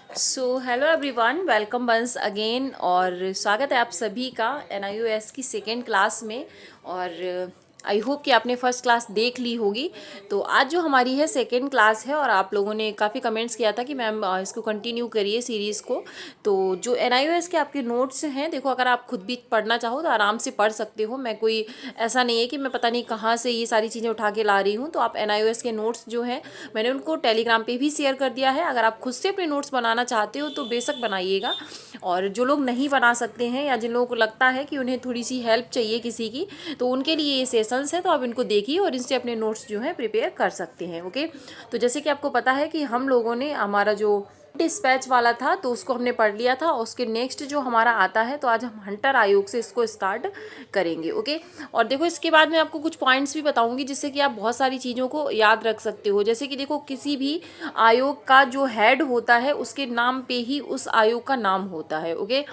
Hello everyone, welcome once again और स्वागत है आप सभी का NIOS की सेकेंड क्लास में। और आई होप कि आपने फर्स्ट क्लास देख ली होगी। तो आज जो हमारी है सेकेंड क्लास है और आप लोगों ने काफ़ी कमेंट्स किया था कि मैम इसको कंटिन्यू करिए सीरीज़ को। तो जो NIOS के आपके नोट्स हैं, देखो अगर आप खुद भी पढ़ना चाहो तो आराम से पढ़ सकते हो। मैं कोई ऐसा नहीं है कि मैं पता नहीं कहाँ से ये सारी चीज़ें उठा के ला रही हूँ। तो आप NIOS के नोट्स जो हैं मैंने उनको टेलीग्राम पे भी शेयर कर दिया है। अगर आप खुद से अपने नोट्स बनाना चाहते हो तो बेशक बनाइएगा। और जो लोग नहीं बना सकते हैं या जिन लोगों को लगता है कि उन्हें थोड़ी सी हेल्प चाहिए किसी की, तो उनके लिए ये सेशंस है। तो आप इनको देखिए और इनसे अपने नोट्स जो हैं प्रिपेयर कर सकते हैं। ओके, तो जैसे कि आपको पता है कि हम लोगों ने हमारा जो डिस्पैच वाला था तो उसको हमने पढ़ लिया था। उसके नेक्स्ट जो हमारा आता है, तो आज हम हंटर आयोग से इसको स्टार्ट करेंगे। ओके, और देखो इसके बाद मैं आपको कुछ पॉइंट्स भी बताऊंगी जिससे कि आप बहुत सारी चीज़ों को याद रख सकते हो। जैसे कि देखो, किसी भी आयोग का जो हेड होता है उसके नाम पे ही उस आयोग का नाम होता है। ओके,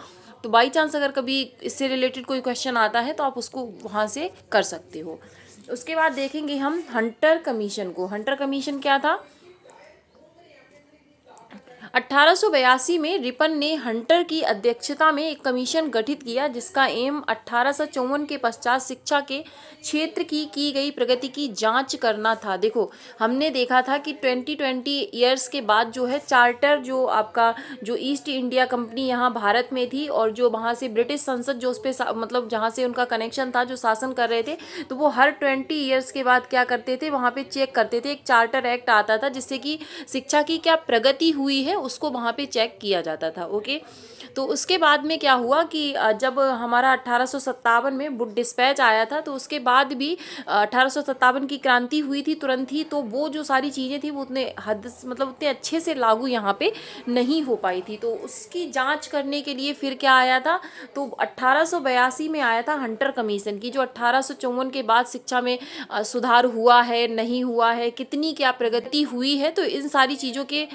तो बाई चांस अगर कभी इससे रिलेटेड कोई क्वेश्चन आता है तो आप उसको वहाँ से कर सकते हो। उसके बाद देखेंगे हम हंटर कमीशन को। हंटर कमीशन क्या था? 1882 में रिपन ने हंटर की अध्यक्षता में एक कमीशन गठित किया जिसका एम 1854 के पश्चात शिक्षा के क्षेत्र की गई प्रगति की जांच करना था। देखो, हमने देखा था कि 2020 ईयर्स के बाद जो है चार्टर, जो आपका जो ईस्ट इंडिया कंपनी यहाँ भारत में थी और जो वहाँ से ब्रिटिश संसद जो उस पर मतलब जहाँ से उनका कनेक्शन था, जो शासन कर रहे थे, तो वो हर 20 ईयर्स के बाद क्या करते थे, वहाँ पे चेक करते थे। एक चार्टर एक्ट आता था जिससे कि शिक्षा की क्या प्रगति हुई है उसको वहाँ पे चेक किया जाता था। ओके, तो उसके बाद में क्या हुआ कि जब हमारा 1857 में वुड डिस्पैच आया था, तो उसके बाद भी 1857 की क्रांति हुई थी तुरंत ही। तो वो जो सारी चीज़ें थी वो उतने हद मतलब उतने अच्छे से लागू यहाँ पे नहीं हो पाई थी। तो उसकी जांच करने के लिए फिर क्या आया था, तो 1882 में आया था हंटर कमीशन की, जो 1854 के बाद शिक्षा में सुधार हुआ है नहीं हुआ है, कितनी क्या प्रगति हुई है। तो इन सारी चीज़ों के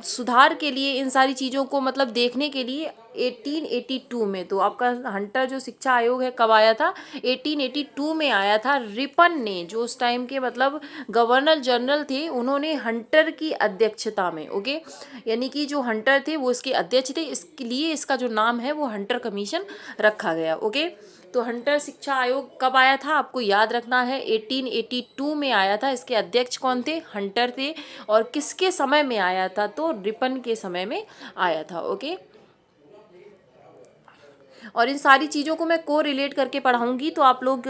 सुधार के लिए, इन सारी चीज़ों को मतलब देखने के लिए 1882 में, तो आपका हंटर जो शिक्षा आयोग है कब आया था? 1882 में आया था। रिपन ने, जो उस टाइम के मतलब गवर्नर जनरल थे, उन्होंने हंटर की अध्यक्षता में, ओके, यानी कि जो हंटर थे वो इसके अध्यक्ष थे, इसके लिए इसका जो नाम है वो हंटर कमीशन रखा गया। ओके, तो हंटर शिक्षा आयोग कब आया था आपको याद रखना है, 1882 में आया था। इसके अध्यक्ष कौन थे? हंटर थे। और किसके समय में आया था? तो रिपन के समय में आया था। ओके, और इन सारी चीज़ों को मैं को रिलेट करके पढ़ाऊंगी, तो आप लोग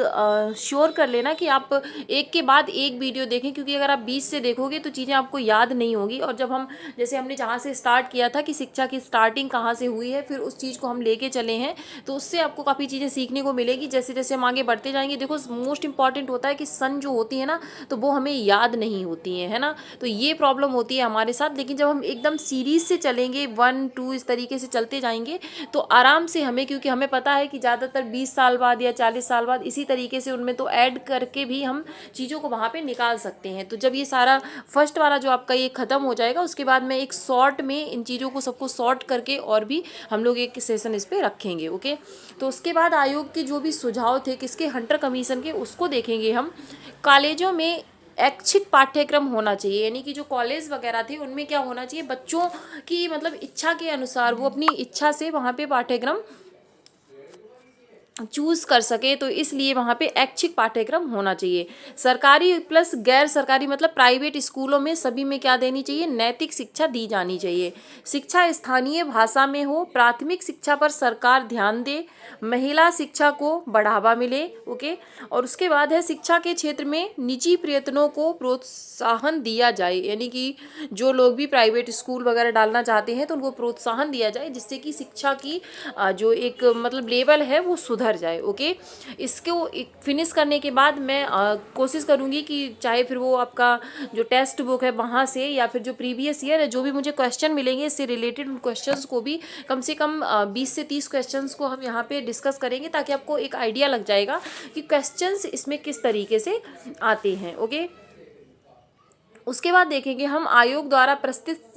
श्योर कर लेना कि आप एक के बाद एक वीडियो देखें, क्योंकि अगर आप बीच से देखोगे तो चीज़ें आपको याद नहीं होगी। और जब हम, जैसे हमने जहाँ से स्टार्ट किया था कि शिक्षा की स्टार्टिंग कहाँ से हुई है, फिर उस चीज़ को हम लेके चले हैं, तो उससे आपको काफ़ी चीज़ें सीखने को मिलेगी। जैसे जैसे हम आगे बढ़ते जाएंगे, देखो मोस्ट इंपॉर्टेंट होता है कि सन जो होती है ना, तो वो हमें याद नहीं होती है ना। तो ये प्रॉब्लम होती है हमारे साथ। लेकिन जब हम एकदम सीरीज से चलेंगे, 1 2 इस तरीके से चलते जाएंगे, तो आराम से हमें, क्योंकि हमें पता है कि ज़्यादातर 20 साल बाद या 40 साल बाद इसी तरीके से उनमें तो ऐड करके भी हम चीज़ों को वहाँ पे निकाल सकते हैं। तो जब ये सारा फर्स्ट वाला जो आपका ये ख़त्म हो जाएगा, उसके बाद मैं एक शॉर्ट में इन चीज़ों को सबको शॉर्ट करके और भी हम लोग एक सेशन इस पर रखेंगे। ओके, तो उसके बाद आयोग के जो भी सुझाव थे किसके, हंटर कमीशन के, उसको देखेंगे हम। कॉलेजों में ऐच्छिक पाठ्यक्रम होना चाहिए, यानी कि जो कॉलेज वगैरह थे उनमें क्या होना चाहिए, बच्चों की मतलब इच्छा के अनुसार वो अपनी इच्छा से वहाँ पे पाठ्यक्रम चूज कर सके, तो इसलिए वहाँ पे ऐच्छिक पाठ्यक्रम होना चाहिए। सरकारी प्लस गैर सरकारी मतलब प्राइवेट स्कूलों में सभी में क्या देनी चाहिए, नैतिक शिक्षा दी जानी चाहिए। शिक्षा स्थानीय भाषा में हो, प्राथमिक शिक्षा पर सरकार ध्यान दे, महिला शिक्षा को बढ़ावा मिले। ओके, और उसके बाद है शिक्षा के क्षेत्र में निजी प्रयत्नों को प्रोत्साहन दिया जाए, यानी कि जो लोग भी प्राइवेट स्कूल वगैरह डालना चाहते हैं तो उनको प्रोत्साहन दिया जाए, जिससे कि शिक्षा की जो एक मतलब लेवल है वो सुधर जाए। ओके, इसको फिनिश करने के बाद मैं कोशिश करूँगी कि चाहे फिर वो आपका जो टेक्स्ट बुक है वहाँ से या फिर जो प्रीवियस ईयर है, जो भी मुझे क्वेश्चन मिलेंगे इससे रिलेटेड, उन क्वेश्चंस को भी कम से कम 20 से 30 क्वेश्चंस को हम यहाँ पे डिस्कस करेंगे, ताकि आपको एक आइडिया लग जाएगा कि क्वेश्चंस इसमें किस तरीके से आते हैं। ओके, उसके बाद देखेंगे हम आयोग द्वारा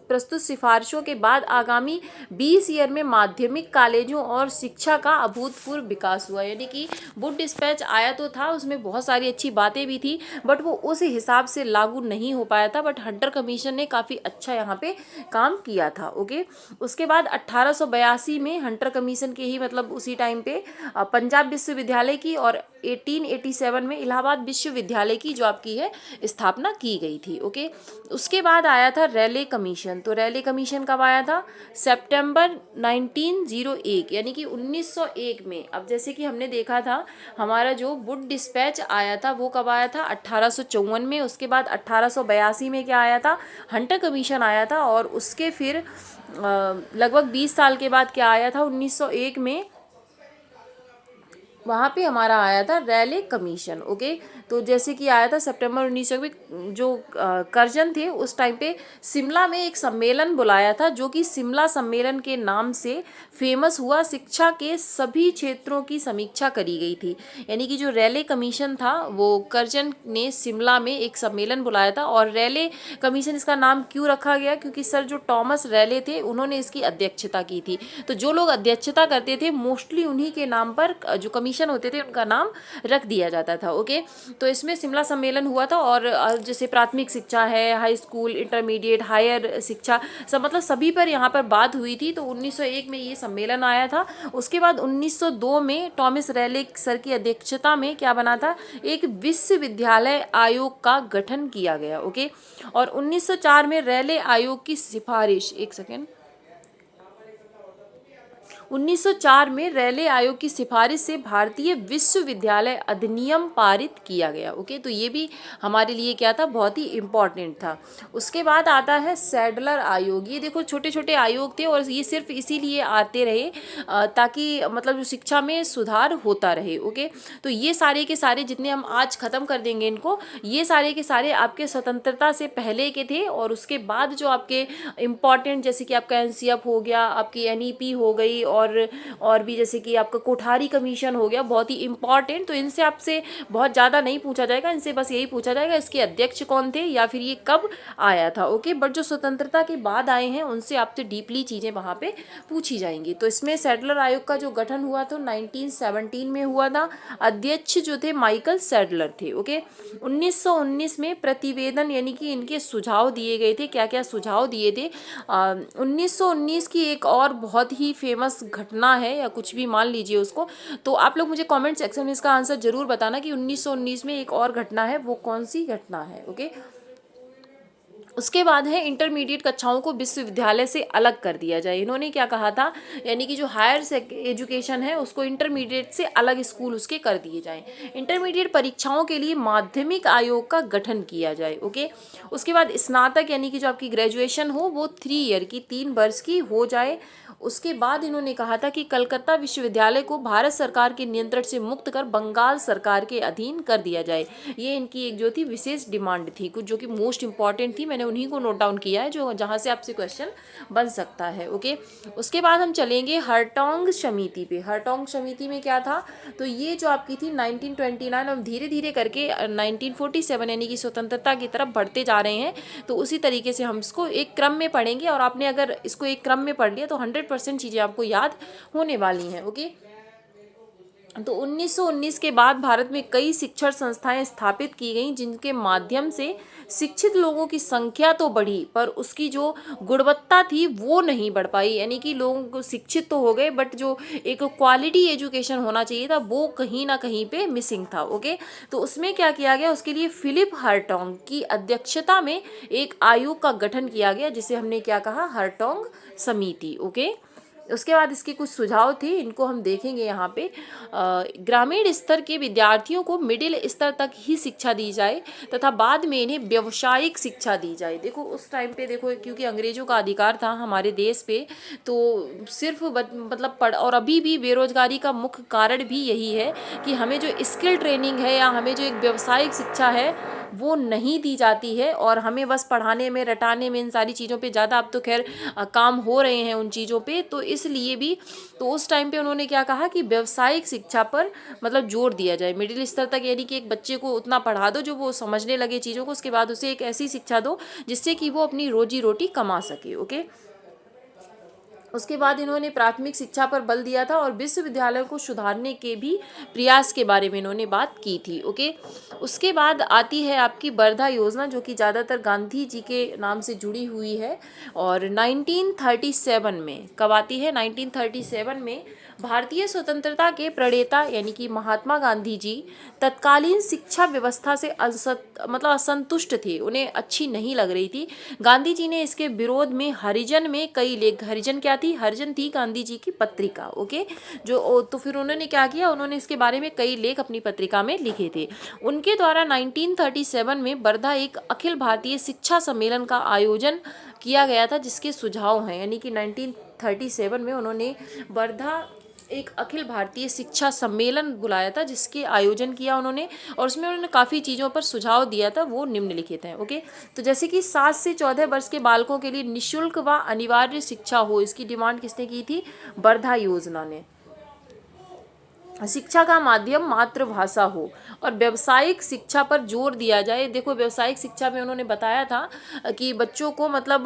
प्रस्तुत सिफारिशों के बाद आगामी 20 ईयर में माध्यमिक कॉलेजों और शिक्षा का अभूतपूर्व विकास हुआ। यानी कि वुड डिस्पैच आया तो था, उसमें बहुत सारी अच्छी बातें भी थी, बट वो उस हिसाब से लागू नहीं हो पाया था। बट हंटर कमीशन ने काफ़ी अच्छा यहाँ पे काम किया था। ओके, उसके बाद 1882 में हंटर कमीशन के ही मतलब उसी टाइम पे पंजाब विश्वविद्यालय की और 1887 में इलाहाबाद विश्वविद्यालय की जो आपकी है स्थापना की गई थी। ओके, उसके बाद आया था रैले कमीशन। तो रैले कमीशन कब आया था? सितंबर 1901 यानी कि 1901 में। अब जैसे कि हमने देखा था हमारा जो वुड डिस्पैच आया था वो कब आया था? 1854 में। उसके बाद 1882 में क्या आया था? हंटर कमीशन आया था। और उसके फिर लगभग 20 साल के बाद क्या आया था? 1901 में वहाँ पे हमारा आया था रैले कमीशन। ओके, तो जैसे कि आया था सितंबर 1900 में। जो कर्जन थे उस टाइम पे शिमला में एक सम्मेलन बुलाया था जो कि शिमला सम्मेलन के नाम से फेमस हुआ। शिक्षा के सभी क्षेत्रों की समीक्षा करी गई थी। यानी कि जो रैले कमीशन था वो कर्जन ने शिमला में एक सम्मेलन बुलाया था। और रैले कमीशन इसका नाम क्यों रखा गया? क्योंकि सर जो टॉमस रैले थे उन्होंने इसकी अध्यक्षता की थी। तो जो लोग अध्यक्षता करते थे मोस्टली उन्हीं के नाम पर जो कमीशन होते थे उनका नाम रख दिया जाता था। ओके, तो इसमें शिमला सम्मेलन हुआ था। और जैसे प्राथमिक शिक्षा है, हाई स्कूल, इंटरमीडिएट, हायर शिक्षा, सब मतलब सभी पर यहाँ पर बात हुई थी। तो 1901 में ये सम्मेलन आया था। उसके बाद 1902 में टॉमस रैले सर की अध्यक्षता में क्या बना था? एक विश्वविद्यालय आयोग का गठन किया गया। ओके, और 1904 में रैले आयोग की सिफारिश 1904 में रैले आयोग की सिफारिश से भारतीय विश्वविद्यालय अधिनियम पारित किया गया। ओके, तो ये भी हमारे लिए क्या था? बहुत ही इम्पॉर्टेंट था। उसके बाद आता है सैडलर आयोग। ये देखो छोटे छोटे आयोग थे और ये सिर्फ इसीलिए आते रहे ताकि मतलब जो शिक्षा में सुधार होता रहे। ओके, तो ये सारे के सारे जितने हम आज ख़त्म कर देंगे इनको, ये सारे के सारे आपके स्वतंत्रता से पहले के थे। और उसके बाद जो आपके इम्पॉर्टेंट जैसे कि आपका एनसीएफ हो गया, आपकी एनईपी हो गई, और भी जैसे कि आपका कोठारी कमीशन हो गया, बहुत ही इंपॉर्टेंट। तो इनसे आपसे बहुत ज़्यादा नहीं पूछा जाएगा, इनसे बस यही पूछा जाएगा इसके अध्यक्ष कौन थे या फिर ये कब आया था। ओके, बट जो स्वतंत्रता के बाद आए हैं उनसे आपसे डीपली चीज़ें वहाँ पे पूछी जाएंगी। तो इसमें सैडलर आयोग का जो गठन हुआ था 1917 में हुआ था। अध्यक्ष जो थे माइकल सैडलर थे। ओके, 1919 में प्रतिवेदन यानी कि इनके सुझाव दिए गए थे। क्या क्या सुझाव दिए थे? 1919 की एक और बहुत ही फेमस घटना है या कुछ भी मान लीजिए उसको, तो आप लोग मुझे कमेंट सेक्शन में इसका आंसर जरूर बताना कि 1919 में एक और घटना है, वो कौन सी घटना है। ओके, उसके बाद है इंटरमीडिएट कक्षाओं को विश्वविद्यालय से अलग कर दिया जाए। इन्होंने क्या कहा था? यानी कि जो हायर एजुकेशन है उसको इंटरमीडिएट से अलग स्कूल उसके कर दिए जाएं। इंटरमीडिएट परीक्षाओं के लिए माध्यमिक आयोग का गठन किया जाए। ओके, उसके बाद स्नातक यानी कि जो आपकी ग्रेजुएशन हो वो 3 ईयर की 3 वर्ष की हो जाए। उसके बाद इन्होंने कहा था कि कलकत्ता विश्वविद्यालय को भारत सरकार के नियंत्रण से मुक्त कर बंगाल सरकार के अधीन कर दिया जाए। ये इनकी एक जो थी विशेष डिमांड थी, कुछ जो कि मोस्ट इंपॉर्टेंट थी। मैंने उन्हीं को नोट डाउन किया है जो जहाँ से आपसे क्वेश्चन बन सकता है। ओके, उसके बाद हम चलेंगे हरटोंग समिति पे। हरटोंग समिति में क्या था? तो ये जो आपकी थी 1929 और धीरे धीरे करके 1947 यानी कि स्वतंत्रता की तरफ बढ़ते जा रहे हैं। तो उसी तरीके से हम इसको एक क्रम में पढ़ेंगे और आपने अगर इसको एक क्रम में पढ़ लिया तो 100% चीज़ें आपको याद होने वाली हैं। ओके, तो 1919 के बाद भारत में कई शिक्षण संस्थाएं स्थापित की गईं जिनके माध्यम से शिक्षित लोगों की संख्या तो बढ़ी पर उसकी जो गुणवत्ता थी वो नहीं बढ़ पाई। यानी कि लोग शिक्षित तो हो गए बट जो एक क्वालिटी एजुकेशन होना चाहिए था वो कहीं ना कहीं पे मिसिंग था। ओके, तो उसमें क्या किया गया? उसके लिए फिलिप हरटोंग की अध्यक्षता में एक आयोग का गठन किया गया जिसे हमने क्या कहा? हरटोंग समिति। ओके, उसके बाद इसके कुछ सुझाव थे, इनको हम देखेंगे यहाँ पे। ग्रामीण स्तर के विद्यार्थियों को मिडिल स्तर तक ही शिक्षा दी जाए तथा बाद में इन्हें व्यावसायिक शिक्षा दी जाए। देखो उस टाइम पे देखो क्योंकि अंग्रेजों का अधिकार था हमारे देश पे, तो सिर्फ मतलब पढ़, और अभी भी बेरोजगारी का मुख्य कारण भी यही है कि हमें जो स्किल ट्रेनिंग है या हमें जो एक व्यावसायिक शिक्षा है वो नहीं दी जाती है और हमें बस पढ़ाने में, रटाने में, इन सारी चीज़ों पे ज़्यादा अब तो खैर काम हो रहे हैं उन चीज़ों पे, तो इसलिए भी तो उस टाइम पे उन्होंने क्या कहा कि व्यावसायिक शिक्षा पर मतलब जोर दिया जाए, मिडिल स्तर तक, यानी कि एक बच्चे को उतना पढ़ा दो जो वो समझने लगे चीज़ों को, उसके बाद उसे एक ऐसी शिक्षा दो जिससे कि वो अपनी रोजी रोटी कमा सके। ओके, उसके बाद इन्होंने प्राथमिक शिक्षा पर बल दिया था और विश्वविद्यालयों को सुधारने के भी प्रयास के बारे में इन्होंने बात की थी। ओके, उसके बाद आती है आपकी वर्धा योजना, जो कि ज़्यादातर गांधी जी के नाम से जुड़ी हुई है। और 1937 में कब आती है? 1937 में भारतीय स्वतंत्रता के प्रणेता यानी कि महात्मा गांधी जी तत्कालीन शिक्षा व्यवस्था से मतलब असंतुष्ट थे, उन्हें अच्छी नहीं लग रही थी। गांधी जी ने इसके विरोध में हरिजन में कई लेख, हरिजन क्या थी? हरिजन थी गांधी जी की पत्रिका। ओके, तो फिर उन्होंने क्या किया, उन्होंने इसके बारे में कई लेख अपनी पत्रिका में लिखे थे। उनके द्वारा 1937 में वर्धा एक अखिल भारतीय शिक्षा सम्मेलन का आयोजन किया गया था, जिसके सुझाव हैं, यानी कि 1937 में उन्होंने वर्धा एक अखिल भारतीय शिक्षा सम्मेलन बुलाया था, जिसके आयोजन किया उन्होंने, और उसमें उन्होंने काफ़ी चीज़ों पर सुझाव दिया था, वो निम्नलिखित हैं। ओके, तो जैसे कि 7 से 14 वर्ष के बालकों के लिए निःशुल्क व अनिवार्य शिक्षा हो, इसकी डिमांड किसने की थी? वर्धा योजना ने। शिक्षा का माध्यम मातृभाषा हो और व्यावसायिक शिक्षा पर जोर दिया जाए। देखो, व्यावसायिक शिक्षा में उन्होंने बताया था कि बच्चों को मतलब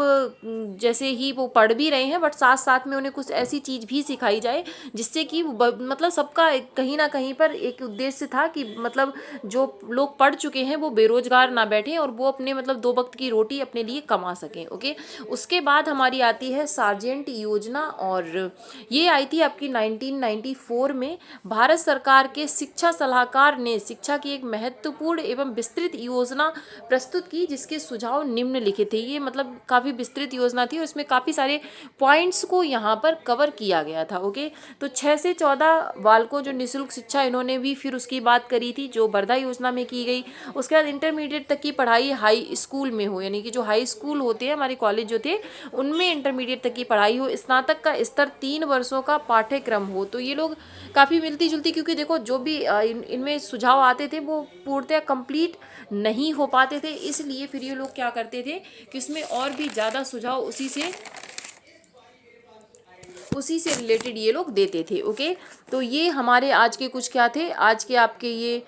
जैसे ही वो पढ़ भी रहे हैं, बट साथ साथ में उन्हें कुछ ऐसी चीज़ भी सिखाई जाए जिससे कि मतलब सबका कहीं ना कहीं पर एक उद्देश्य था कि मतलब जो लोग पढ़ चुके हैं वो बेरोजगार ना बैठें और वो अपने मतलब 2 वक्त की रोटी अपने लिए कमा सकें। ओके, उसके बाद हमारी आती है सार्जेंट योजना, और ये आई थी आपकी 1994 में। भारत सरकार के शिक्षा सलाहकार ने शिक्षा की एक महत्वपूर्ण एवं विस्तृत योजना प्रस्तुत की, जिसके सुझाव निम्नलिखित थे। ये मतलब काफ़ी विस्तृत योजना थी और इसमें काफ़ी सारे पॉइंट्स को यहाँ पर कवर किया गया था। ओके, तो 6 से 14 बालकों जो निःशुल्क शिक्षा, इन्होंने भी फिर उसकी बात करी थी जो वर्धा योजना में की गई। उसके बाद इंटरमीडिएट तक की पढ़ाई हाई स्कूल में हो, यानी कि जो हाई स्कूल होते हैं हमारे कॉलेज जो थे उनमें इंटरमीडिएट तक की पढ़ाई हो। स्नातक का स्तर 3 वर्षों का पाठ्यक्रम हो। तो ये लोग काफ़ी मिलती जुलती, क्योंकि देखो जो भी इनमें सुझाव आते थे वो पूर्णतः कंप्लीट नहीं हो पाते थे, इसलिए फिर ये लोग क्या करते थे कि उसमें और भी ज़्यादा सुझाव उसी से रिलेटेड ये लोग देते थे। ओके, तो ये हमारे आज के कुछ क्या थे, आज के आपके ये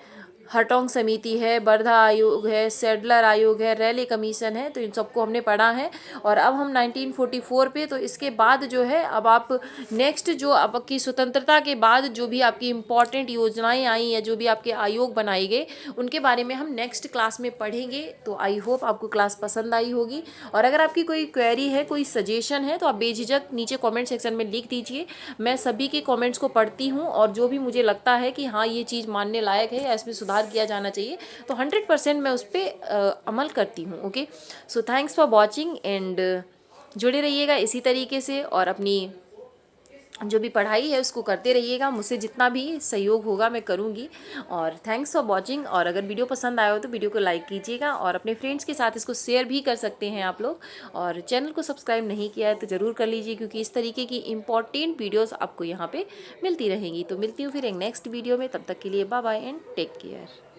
हरटोंग समिति है, वर्धा आयोग है, सैडलर आयोग है, रैले कमीशन है, तो इन सबको हमने पढ़ा है। और अब हम 1944 पे, तो इसके बाद जो है अब आप नेक्स्ट जो आपकी स्वतंत्रता के बाद जो भी आपकी इम्पॉर्टेंट योजनाएं आई या जो भी आपके आयोग बनाए गए उनके बारे में हम नेक्स्ट क्लास में पढ़ेंगे। तो आई होप आपको क्लास पसंद आई होगी, और अगर आपकी कोई क्वेरी है, कोई सजेशन है, तो आप बेझिझक नीचे कमेंट सेक्शन में लिख दीजिए। मैं सभी के कमेंट्स को पढ़ती हूँ और जो भी मुझे लगता है कि हाँ ये चीज़ मानने लायक है या इसमें सुधार किया जाना चाहिए, तो 100% मैं उस पर अमल करती हूँ। Okay, so thanks for watching and जुड़े रहिएगा इसी तरीके से, और अपनी जो भी पढ़ाई है उसको करते रहिएगा। मुझसे जितना भी सहयोग होगा मैं करूँगी। और थैंक्स फॉर वॉचिंग, और अगर वीडियो पसंद आया हो तो वीडियो को लाइक कीजिएगा और अपने फ्रेंड्स के साथ इसको शेयर भी कर सकते हैं आप लोग। और चैनल को सब्सक्राइब नहीं किया है तो ज़रूर कर लीजिए, क्योंकि इस तरीके की इंपॉर्टेंट वीडियोज़ आपको यहाँ पर मिलती रहेंगी। तो मिलती हूँ फिर एक नेक्स्ट वीडियो में, तब तक के लिए bye bye and take care.